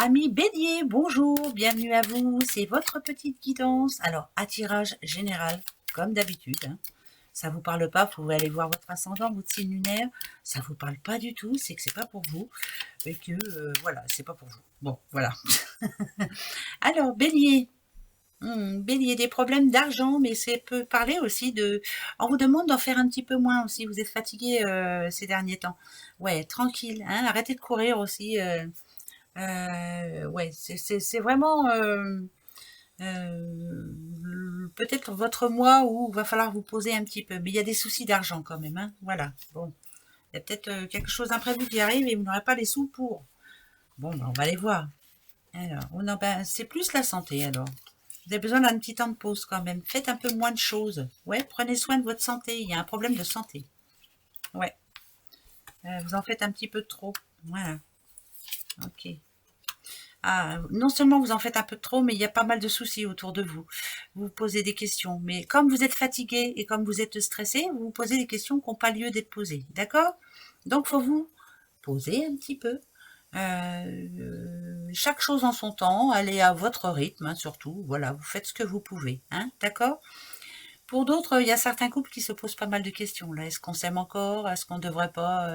Amis Bélier, bonjour, bienvenue à vous, c'est votre petite guidance. Alors, à tirage général, comme d'habitude, hein. Ça vous parle pas, vous pouvez aller voir votre ascendant, votre signe lunaire, ça vous parle pas du tout, c'est que c'est pas pour vous, et que, voilà, c'est pas pour vous. Bon, voilà. Alors, Bélier, Bélier, des problèmes d'argent, mais ça peut parler aussi de... On vous demande d'en faire un petit peu moins aussi, vous êtes fatigué ces derniers temps. Ouais, tranquille, hein, arrêtez de courir aussi. Ouais, c'est vraiment peut-être votre mois où il va falloir vous poser un petit peu. Mais il y a des soucis d'argent quand même, hein. Voilà. Bon, il y a peut-être quelque chose d'imprévu qui arrive et vous n'aurez pas les sous pour. Bon, ben, on va les voir. Alors, ben, c'est plus la santé alors. Vous avez besoin d'un petit temps de pause quand même. Faites un peu moins de choses. Ouais, prenez soin de votre santé. Il y a un problème de santé. Ouais. Vous en faites un petit peu trop. Voilà. Ok. Ah, non seulement vous en faites un peu trop, mais il y a pas mal de soucis autour de vous. Vous vous posez des questions, mais comme vous êtes fatigué et comme vous êtes stressé, vous vous posez des questions qui n'ont pas lieu d'être posées, d'accord? Donc, faut vous poser un petit peu. Chaque chose en son temps, allez à votre rythme, hein, surtout. Voilà, vous faites ce que vous pouvez, hein, d'accord? Pour d'autres, il y a certains couples qui se posent pas mal de questions. Là, est-ce qu'on s'aime encore? Est-ce qu'on ne devrait pas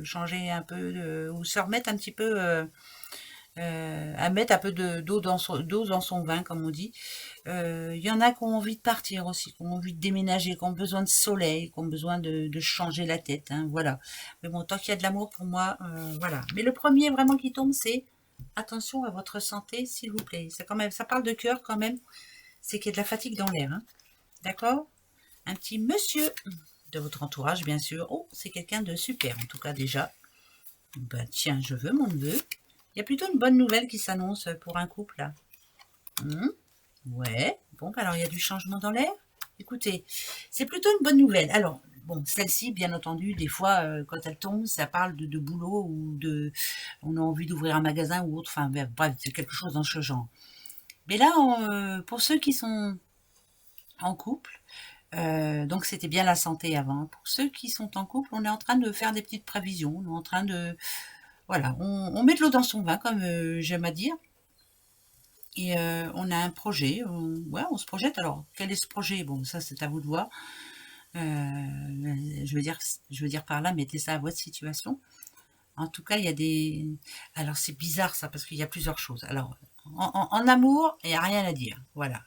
changer un peu ou se remettre un petit peu à mettre un peu d'eau dans son vin, comme on dit. Il y en a qui ont envie de partir aussi, qui ont envie de déménager, qui ont besoin de soleil, qui ont besoin de changer la tête, hein, voilà. Mais bon, tant qu'il y a de l'amour pour moi, voilà. Mais le premier vraiment qui tombe, c'est attention à votre santé, s'il vous plaît. C'est quand même, ça parle de cœur quand même. C'est qu'il y a de la fatigue dans l'air, hein. D'accord? Un petit monsieur de votre entourage, bien sûr. Oh, c'est quelqu'un de super, en tout cas déjà. Ben tiens, je veux mon neveu. Il y a plutôt une bonne nouvelle qui s'annonce pour un couple, là. Ouais, bon, ben alors il y a du changement dans l'air. Écoutez, c'est plutôt une bonne nouvelle. Alors, bon, celle-ci, bien entendu, des fois, quand elle tombe, ça parle de boulot ou de... On a envie d'ouvrir un magasin ou autre. Enfin, bref, c'est quelque chose dans ce genre. Mais là, pour ceux qui sont en couple, donc c'était bien la santé avant. Pour ceux qui sont en couple, on est en train de faire des petites prévisions. On est en train de... Voilà, on met de l'eau dans son vin, comme j'aime à dire. Et on a un projet, ouais, on se projette. Alors, quel est ce projet? Bon, ça, c'est à vous de voir. Je veux dire par là, mettez ça à votre situation. En tout cas, il y a des... Alors, c'est bizarre, ça, parce qu'il y a plusieurs choses. Alors, en amour, il n'y a rien à dire. Voilà.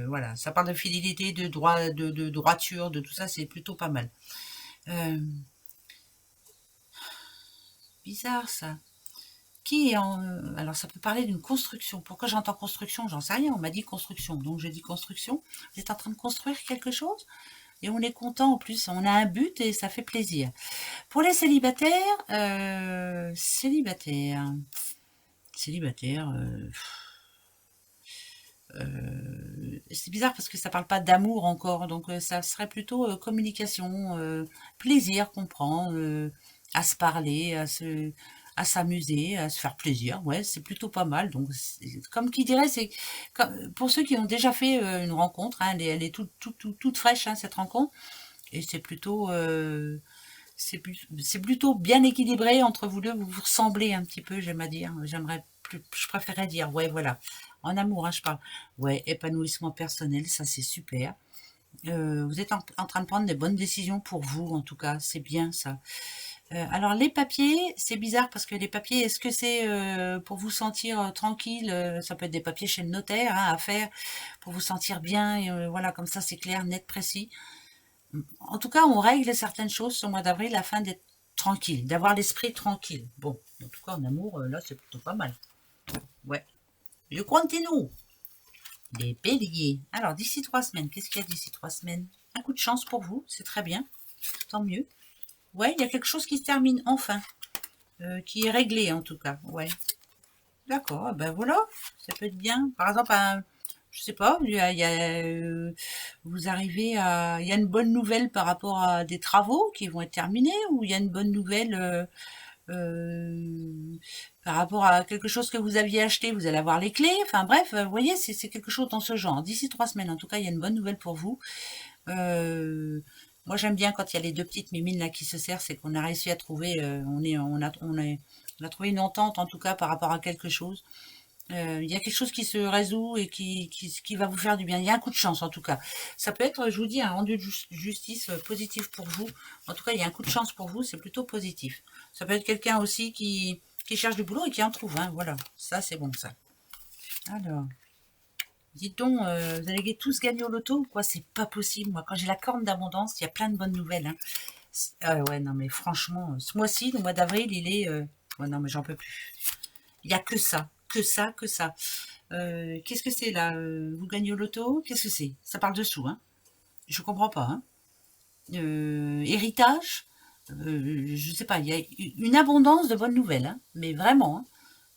Voilà. Ça parle de fidélité, de droit, de droiture, de tout ça, c'est plutôt pas mal. Euh, Bizarre, ça. Qui est en... alors, ça peut parler d'une construction. Pourquoi j'entends construction? J'en sais rien. On m'a dit construction. Donc, je dis construction. Vous êtes en train de construire quelque chose et on est content en plus. On a un but et ça fait plaisir. Pour les célibataires, célibataires, c'est bizarre parce que ça parle pas d'amour encore. Donc, ça serait plutôt communication, plaisir qu'on prend à se parler, à s'amuser, à se faire plaisir. Ouais, c'est plutôt pas mal. Donc, comme qui dirait, c'est pour ceux qui ont déjà fait une rencontre, hein, elle est toute fraîche, hein, cette rencontre, et c'est plutôt bien équilibré entre vous deux. Vous vous ressemblez un petit peu, j'aime à dire. Je préférerais dire, ouais, voilà. En amour, hein, je parle. Ouais, épanouissement personnel, ça c'est super. Vous êtes en train de prendre des bonnes décisions pour vous, en tout cas, c'est bien ça. Alors les papiers, c'est bizarre parce que les papiers, est-ce que c'est pour vous sentir tranquille? Ça peut être des papiers chez le notaire, hein, à faire pour vous sentir bien. Et, voilà, comme ça c'est clair, net, précis. En tout cas, on règle certaines choses ce mois d'avril afin d'être tranquille, d'avoir l'esprit tranquille. Bon, en tout cas en amour, là c'est plutôt pas mal. Ouais. Je continue. Les béliers. Alors d'ici 3 semaines, qu'est-ce qu'il y a d'ici 3 semaines? Un coup de chance pour vous, c'est très bien, tant mieux. Ouais, il y a quelque chose qui se termine enfin. Qui est réglé en tout cas, ouais. D'accord, ben voilà, ça peut être bien. Par exemple, je sais pas, vous arrivez à, il y a une bonne nouvelle par rapport à des travaux qui vont être terminés, ou il y a une bonne nouvelle par rapport à quelque chose que vous aviez acheté, vous allez avoir les clés. Enfin bref, vous voyez, c'est quelque chose dans ce genre. D'ici 3 semaines, en tout cas, il y a une bonne nouvelle pour vous. Euh, Moi, j'aime bien quand il y a les deux petites mimines là qui se serrent, c'est qu'on a réussi à trouver, on est On a trouvé une entente, en tout cas, par rapport à quelque chose. Il y a quelque chose qui se résout et qui va vous faire du bien. Il y a un coup de chance, en tout cas. Ça peut être, je vous dis, un rendu de justice positif pour vous. En tout cas, il y a un coup de chance pour vous, c'est plutôt positif. Ça peut être quelqu'un aussi qui cherche du boulot et qui en trouve. Hein, voilà, ça, c'est bon, ça. Alors, dites donc, vous allez tous gagner au loto ou quoi? C'est pas possible. Moi, quand j'ai la corne d'abondance, il y a plein de bonnes nouvelles. Hein. Ouais, non, mais franchement, ce mois-ci, le mois d'avril, il est... Ouais, non, mais j'en peux plus. Il n'y a que ça, que ça, que ça. Qu'est-ce que c'est là? Vous gagnez au loto? Qu'est-ce que c'est? Ça parle de sous, hein? Je comprends pas, hein? Héritage? Je sais pas, il y a une abondance de bonnes nouvelles, hein? Mais vraiment,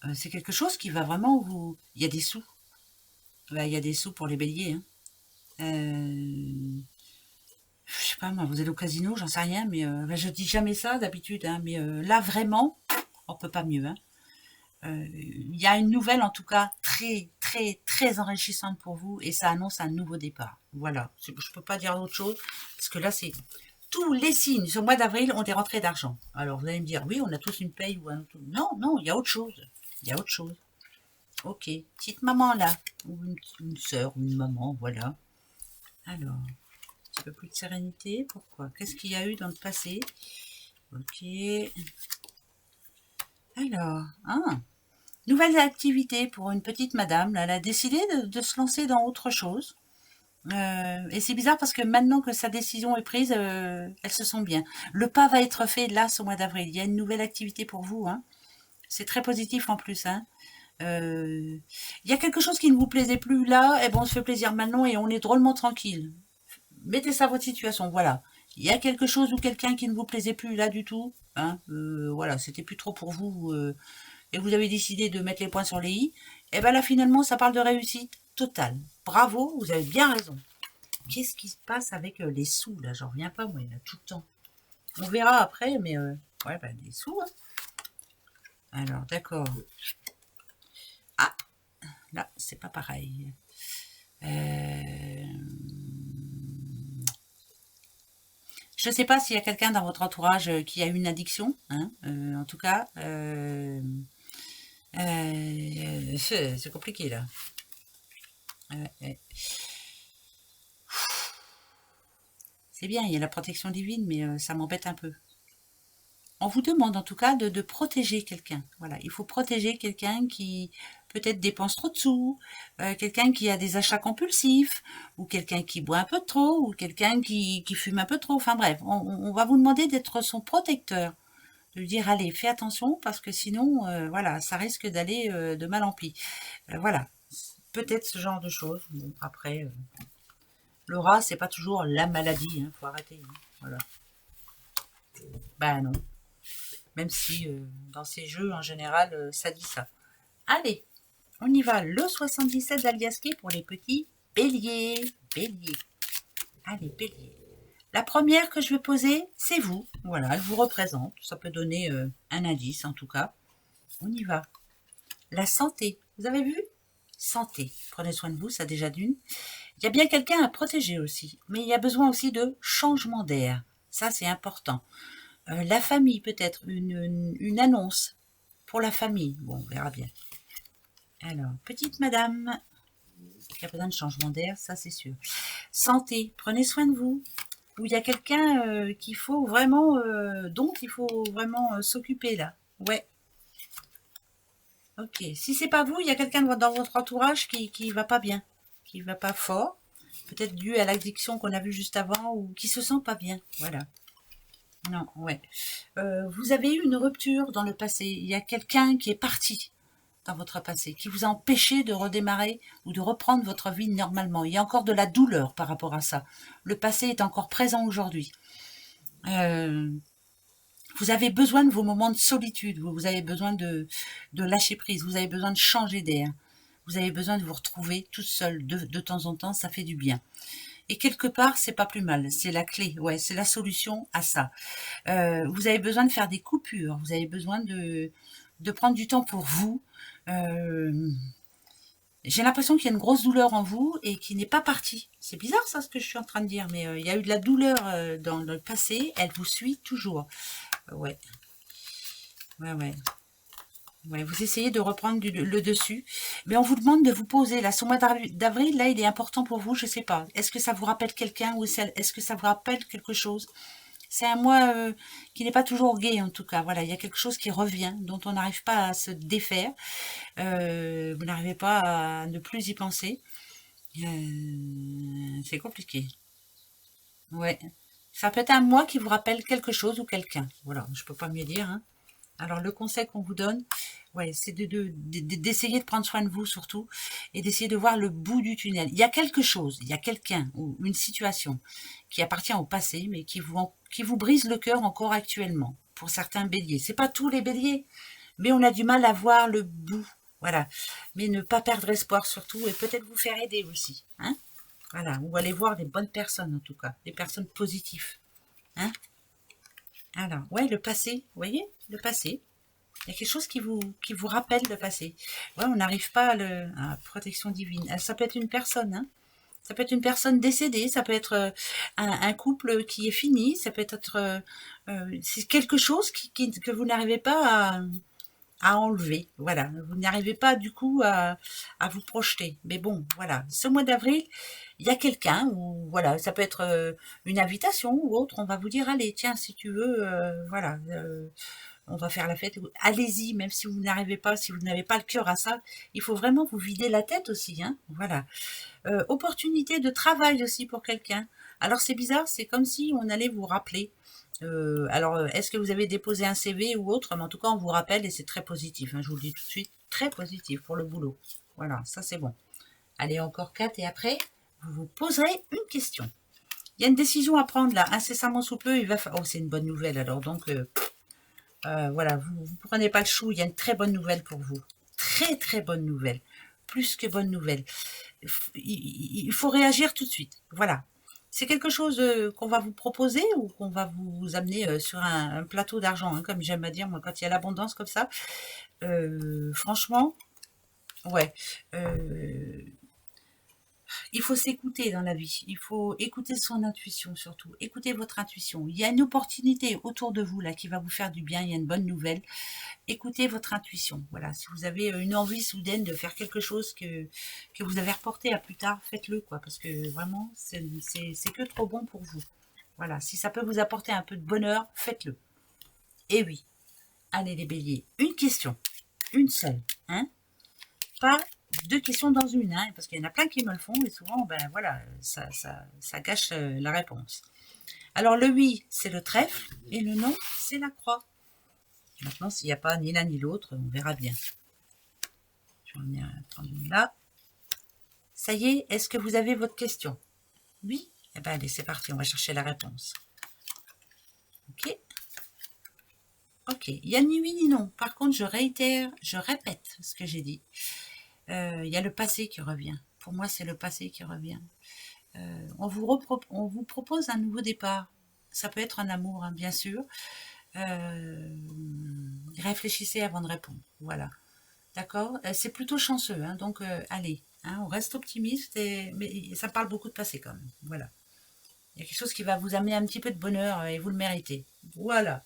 hein? C'est quelque chose qui va vraiment vous... Il y a des sous. Bah, il y a des sous pour les béliers, hein? Je sais pas, moi, vous allez au casino, j'en sais rien, mais bah, je dis jamais ça d'habitude, hein, mais là, vraiment, on peut pas mieux, hein. Il y a une nouvelle, en tout cas, très, très, très enrichissante pour vous, et ça annonce un nouveau départ. Voilà, je peux pas dire autre chose, parce que là, c'est tous les signes. Ce mois d'avril ont des rentrées d'argent. Alors, vous allez me dire, oui, on a tous une paye ou un autre... Non, non, il y a autre chose. Il y a autre chose. Ok, petite maman là, ou une sœur, ou une maman, voilà. Alors, un petit peu plus de sérénité. Pourquoi? Qu'est-ce qu'il y a eu dans le passé? Ok. Alors, nouvelle activité pour une petite madame. Là, elle a décidé de se lancer dans autre chose. Et c'est bizarre parce que maintenant que sa décision est prise, elle se sent bien. Le pas va être fait là, ce mois d'avril. Il y a une nouvelle activité pour vous. Hein. C'est très positif en plus. Hein. Il y a quelque chose qui ne vous plaisait plus là, et bon, on se fait plaisir maintenant et on est drôlement tranquille. Mettez ça à votre situation, voilà. Il y a quelque chose ou quelqu'un qui ne vous plaisait plus là du tout, hein, voilà, c'était plus trop pour vous, et vous avez décidé de mettre les points sur les i, et bien là finalement ça parle de réussite totale. Bravo, vous avez bien raison. Qu'est-ce qui se passe avec les sous là? J'en reviens pas, moi, il y en a tout le temps. On verra après, mais ouais, ben des sous. Hein. Alors, d'accord. Ah, là, c'est pas pareil. Je ne sais pas s'il y a quelqu'un dans votre entourage qui a une addiction. Hein, en tout cas, c'est compliqué là. C'est bien, il y a la protection divine, mais ça m'embête un peu. On vous demande en tout cas de protéger quelqu'un. Voilà, il faut protéger quelqu'un qui peut-être dépense trop de sous, quelqu'un qui a des achats compulsifs, ou quelqu'un qui boit un peu trop, ou quelqu'un qui fume un peu trop. Enfin bref, on va vous demander d'être son protecteur, de lui dire allez, fais attention parce que sinon, voilà, ça risque d'aller de mal en pis. Voilà, peut-être ce genre de choses. Bon, après, le rat, c'est pas toujours la maladie, hein, faut arrêter. Hein, voilà. Ben non. Même si dans ces jeux, en général, ça dit ça. Allez, on y va. Le 77 d'Aliasqué pour les petits béliers. Béliers. Allez, béliers. La première que je vais poser, c'est vous. Voilà, elle vous représente. Ça peut donner un indice, en tout cas. On y va. La santé. Vous avez vu? Santé. Prenez soin de vous, ça déjà d'une. Il y a bien quelqu'un à protéger aussi. Mais il y a besoin aussi de changement d'air. Ça, c'est important. La famille, peut-être. Une annonce pour la famille. Bon, on verra bien. Alors, petite madame, qui a besoin de changement d'air, ça c'est sûr. Santé, prenez soin de vous. Ou il y a quelqu'un qu'il faut vraiment, dont il faut vraiment s'occuper là. Ouais. Ok. Si c'est pas vous, il y a quelqu'un dans votre entourage qui va pas bien, qui va pas fort. Peut-être dû à l'addiction qu'on a vue juste avant ou qui se sent pas bien. Voilà. Non, ouais. Vous avez eu une rupture dans le passé. Il y a quelqu'un qui est parti dans votre passé, qui vous a empêché de redémarrer ou de reprendre votre vie normalement. Il y a encore de la douleur par rapport à ça. Le passé est encore présent aujourd'hui. Vous avez besoin de vos moments de solitude, vous avez besoin de lâcher prise, vous avez besoin de changer d'air, vous avez besoin de vous retrouver toute seule de temps en temps, ça fait du bien. Et quelque part, c'est pas plus mal, c'est la clé, ouais, c'est la solution à ça. Vous avez besoin de faire des coupures, vous avez besoin de prendre du temps pour vous. J'ai l'impression qu'il y a une grosse douleur en vous et qui n'est pas partie. C'est bizarre ça ce que je suis en train de dire, mais il y a eu de la douleur dans le passé, elle vous suit toujours. Ouais, ouais, ouais. Ouais, vous essayez de reprendre le dessus, mais on vous demande de vous poser. Là, ce mois d'avril, là, il est important pour vous, je sais pas. Est-ce que ça vous rappelle quelqu'un ou est-ce que ça vous rappelle quelque chose? C'est un mois qui n'est pas toujours gai, en tout cas. Voilà, il y a quelque chose qui revient, dont on n'arrive pas à se défaire. Vous n'arrivez pas à ne plus y penser. C'est compliqué. Ouais. Ça peut être un mois qui vous rappelle quelque chose ou quelqu'un. Voilà, je peux pas mieux dire, hein. Alors, le conseil qu'on vous donne, ouais, c'est d'essayer de prendre soin de vous surtout et d'essayer de voir le bout du tunnel. Il y a quelque chose, il y a quelqu'un ou une situation qui appartient au passé, mais qui vous brise le cœur encore actuellement. Pour certains béliers, c'est pas tous les béliers, mais on a du mal à voir le bout. Voilà. Mais ne pas perdre espoir surtout et peut-être vous faire aider aussi. Hein, voilà. Ou aller voir des bonnes personnes en tout cas, des personnes positives. Hein, alors, ouais, le passé, vous voyez, le passé. Il y a quelque chose qui vous rappelle le passé. Ouais, on n'arrive pas à le... Ah, protection divine. Ça peut être une personne, hein. Ça peut être une personne décédée, ça peut être un couple qui est fini, ça peut être... c'est quelque chose que vous n'arrivez pas à enlever. Voilà, vous n'arrivez pas du coup à vous projeter. Mais bon, voilà, ce mois d'avril, il y a quelqu'un, ou voilà, ça peut être une invitation ou autre, on va vous dire, allez, tiens, si tu veux, voilà, on va faire la fête. Allez-y, même si vous n'arrivez pas, si vous n'avez pas le cœur à ça, il faut vraiment vous vider la tête aussi, hein. Voilà. Opportunité de travail aussi pour quelqu'un. Alors c'est bizarre, c'est comme si on allait vous rappeler. Alors, est-ce que vous avez déposé un CV ou autre? Mais en tout cas, on vous rappelle et c'est très positif, hein, je vous le dis tout de suite, très positif pour le boulot. Voilà, ça c'est bon. Allez, encore 4 et après, vous vous poserez une question. Il y a une décision à prendre là, incessamment sous peu, il va falloir... Oh, c'est une bonne nouvelle alors, donc voilà, vous ne prenez pas le chou, il y a une très bonne nouvelle pour vous. Très très bonne nouvelle. Plus que bonne nouvelle. Il faut réagir tout de suite. Voilà. C'est quelque chose qu'on va vous proposer ou qu'on va vous amener sur un plateau d'argent, hein, comme j'aime à dire, moi, quand il y a l'abondance comme ça. Franchement, ouais. Il faut s'écouter dans la vie. Il faut écouter son intuition surtout. Écoutez votre intuition. Il y a une opportunité autour de vous là qui va vous faire du bien. Il y a une bonne nouvelle. Écoutez votre intuition. Voilà, si vous avez une envie soudaine de faire quelque chose que vous avez reporté à plus tard, faites-le quoi, parce que vraiment, c'est que trop bon pour vous. Voilà, si ça peut vous apporter un peu de bonheur, faites-le. Et oui, allez les béliers, une question, une seule, hein, pas deux questions dans une, hein, parce qu'il y en a plein qui me le font et souvent, ben voilà, ça gâche la réponse. Alors le oui, c'est le trèfle et le non, c'est la croix. Maintenant, s'il n'y a pas ni l'un ni l'autre, on verra bien. Je vais en prendre une là. Ça y est, est-ce que vous avez votre question? Oui? Eh bien, allez, c'est parti, on va chercher la réponse. Ok? Ok, il y a ni oui ni non. Par contre, je réitère, je répète ce que j'ai dit. Il y a le passé qui revient. Pour moi, c'est le passé qui revient. On vous propose un nouveau départ. Ça peut être un amour, hein, bien sûr. Réfléchissez avant de répondre. Voilà. D'accord? C'est plutôt chanceux, hein, donc allez, hein, on reste optimiste, mais ça parle beaucoup de passé quand même. Voilà. Il y a quelque chose qui va vous amener un petit peu de bonheur et vous le méritez. Voilà.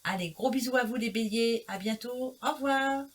Allez, gros bisous à vous les béliers, à bientôt, au revoir.